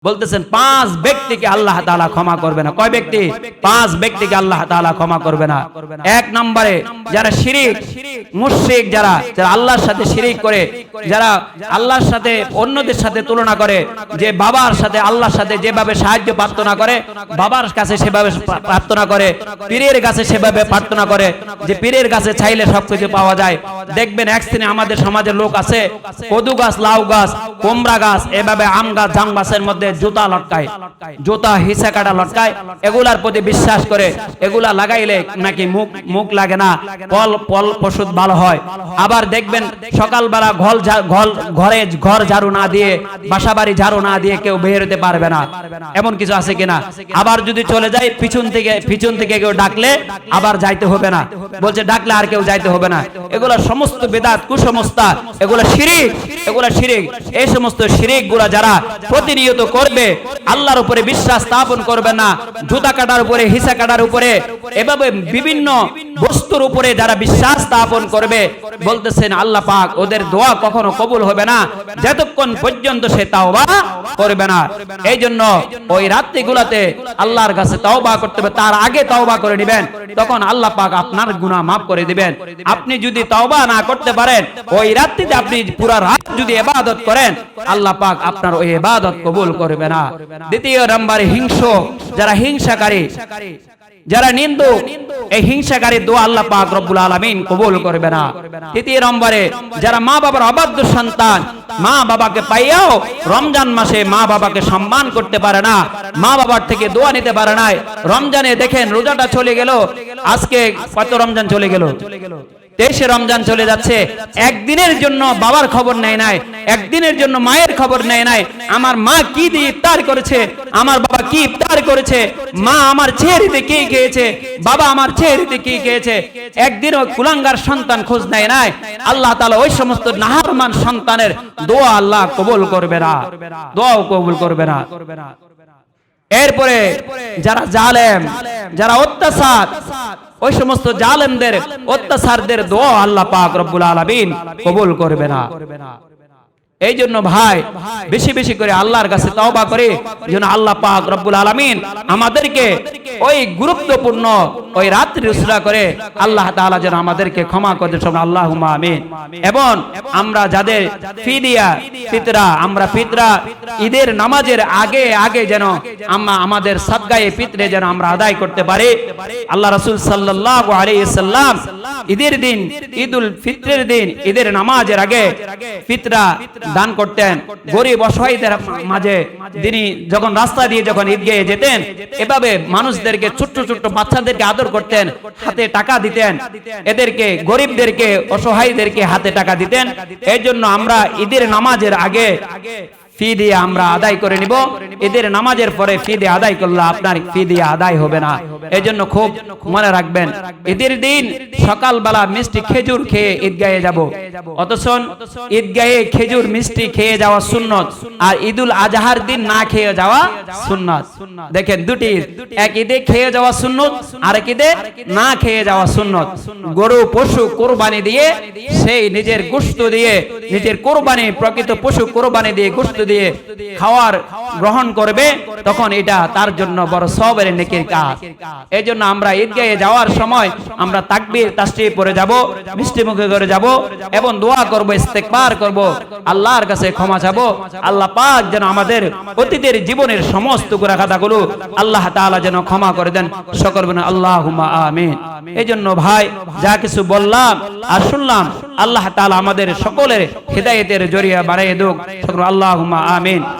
বলতেছেন 5 ব্যক্তিকে আল্লাহ তাআলা ক্ষমা করবে না। কয় ব্যক্তি? 5 ব্যক্তিকে আল্লাহ তাআলা ক্ষমা করবে না। এক নম্বরে যারা শিরিক মুশরিক, যারা আল্লাহর সাথে শিরিক করে, যারা আল্লাহর সাথে অন্যদের সাথে তুলনা করে, যে বাবার সাথে আল্লাহর সাথে যেভাবে সাহায্য প্রার্থনা করে, বাবার কাছে সেভাবে প্রার্থনা করে, পীরের কাছে সেভাবে প্রার্থনা করে, যে পীরের কাছে চাইলে সবকিছু পাওয়া যায়। দেখবেন এক শ্রেণী আমাদের সমাজের লোক আছে, কদু গাছ, লাউ গাছ, কুমড়া গাছ, এভাবে আম গাছ, জাম গাছের মধ্যে জুতা লটকায়, জুতা হিসা কাটা লটকায়, এগুলার প্রতি বিশ্বাস করে এগুলা লাগাইলে নাকি মুখ লাগে না, ফল ফসল ভালো হয়। আবার দেখবেন সকালবেলা ঘর ঝাড়ু না দিয়ে, বাসাবাড়ি ঝাড়ু না দিয়ে কেউ বের হতে পারবে না, এমন কিছু আছে কিনা? আবার যদি চলে যায় পিছন থেকে কেউ ডাকলে আবার যাইতে হবে না, বলছে ডাকলে আর কেউ যাইতে হবে না। এগুলা সমস্ত বেদাত, কুসংস্কার, এগুলা শিরিক, এই সমস্ত শিরিক গুলা যারা প্রতিনিয়ত করবে, আল্লাহর উপরে বিশ্বাস স্থাপন করবে না, জুতা কাটার উপরে, হিসা কাটার উপরে, এভাবে বিভিন্ন বস্তুর উপরে যারা বিশ্বাস স্থাপন করবে, বলতেছেন আল্লাহ পাক ওদের দোয়া কখনো কবুল হবে না যতক্ষণ পর্যন্ত সে তাওবা করবে না। এই জন্য ওই রাত্রিগুলোতে আল্লাহর কাছে তাওবা করতে হবে, তার আগে তাওবা করে নেবেন, তখন আল্লাহ পাক আপনার গুনাহ মাফ করে দিবেন। আপনি যদি তাওবা না করতে পারেন, ওই রাত্রিতে আপনি পুরো রাত যদি ইবাদত করেন, আল্লাহ পাক আপনার ওই ইবাদত কবুল করবে না। দ্বিতীয় নম্বরে হিংসুক, যারা হিংসাকারী, যারা নিন্দুক, এই হিংসাকারী দোয়া আল্লাহ পাক রব্বুল আলামিন কবুল করবে না। তৃতীয় নম্বরে যারা মা বাবার অবাধ্য সন্তান, মা বাবাকে পাইয়াও রমজান মাসে মা বাবাকে সম্মান করতে পারে না, মা বাবার থেকে দোয়া নিতে পারে না। রমজানে দেখেন রোজাটা চলে গেল, আজকে কত রমজান চলে গেল, 23 রমজান চলে যাচ্ছে, একদিনের জন্য বাবার খবর নেয় নাই, একদিনের জন্য মায়ের খবর নেয় নাই। আমার মা কি দিয়ে ইফতার করেছে, আমার বাবা কি ইফতার করেছে, মা আমার চেহারিতে কি খেয়েছে, বাবা আমার চেহারিতে কি খেয়েছে, একদিনও কুলাঙ্গার সন্তান খোঁজ নেয় নাই। আল্লাহ তাআলা ওই সমস্ত নাহারমান সন্তানের দোয়া আল্লাহ কবুল করবে না, দোয়াও কবুল করবে না। এরপরে যারা জালেম, যারা অত্যাচার, ওই সমস্ত জালেমদের, অত্যাচারদের দোয়া আল্লাহ পাক রব্বুল আলামিন কবুল করবে না। এই জন্য ভাই বেশি বেশি করে আল্লাহর কাছে তওবা করে, যেন আল্লাহ পাক রব্বুল আলামিন আমাদেরকে ওই গুরুত্বপূর্ণ ওই রাত্রি উসরা করে আল্লাহ তাআলা যেন আমাদেরকে ক্ষমা করে দেন, আল্লাহুম্মা আমিন। এবং আমরা যাদের ফিতরা, আমরা ফিতরা ঈদের নামাজের আগে যেন আমাদের সাদগায়ে ফিতরে যেন আমরা আদায় করতে পারি। আল্লাহ রাসূল সাল্লাল্লাহু আলাইহি সাল্লাম ঈদের দিন, ঈদুল ফিতরের দিন, ঈদের নামাজের আগে ফিতরা দান করতেন গরিব অসহায়দের মাঝে। তিনি যখন রাস্তা দিয়ে যখন ঈদগাহে যেতেন, এভাবে মানুষদেরকে, ছোট্ট ছোট্ট বাচ্চাদেরকে আদর করতেন, হাতে টাকা দিতেন, এদেরকে গরিবদেরকে, অসহায়দেরকে হাতে টাকা দিতেন। এই জন্য আমরা ঈদের নামাজের আগে ফি দিয়ে আমরা আদায় করে নিব। ঈদের নামাজের পরে ফি দিয়ে আদায় করলে আপনার ফি দিয়ে আদায় হবে না। এই জন্য খুব মনে রাখবেন, ঈদের দিন সকালবেলা মিষ্টি খেজুর খেয়ে ঈদগাহে যাব, অথচ ঈদগাহে খেজুর মিষ্টি খেয়ে যাওয়া সুন্নত, আর ঈদুল আজহার দিন না খেয়ে যাওয়া সুন্নত। দেখেন দুটি, এক ঈদে খেয়ে যাওয়া সুন্নত, আর এক ঈদে না খেয়ে যাওয়া সুন্নত। গরু পশু কোরবানি দিয়ে, সেই নিজের গোশত দিয়ে, নিজের কোরবানি, প্রকৃত পশু কোরবানি দিয়ে, গোশত দিয়ে খাওয়ার গ্রহণ করবে, তখন এটা তার জন্য বড় সওয়াবের নেকির কাজ। এই জন্য আমরা ঈদগাহে যাওয়ার সময় আমরা তাকবীর তাসবিহ পড়ে যাব, মিষ্টি মুখে করে যাব, এবং দোয়া করব, ইস্তেগফার করব, আল্লাহর কাছে ক্ষমা চাবো। আল্লাহ পাক যেন আমাদের অতীতের জীবনের সমস্ত গুনাহ খাতাগুলো আল্লাহ তাআলা যেন ক্ষমা করে দেন, সকল বলেন আল্লাহুম্মা আমিন। এই জন্য ভাই যা কিছু বললাম আর শুনলাম, আল্লাহ তাআলা আমাদের সকলের হিদায়াতের জরিয়া বাড়াইয়ে দেন, সকল আল্লাহুম্মা আমিন।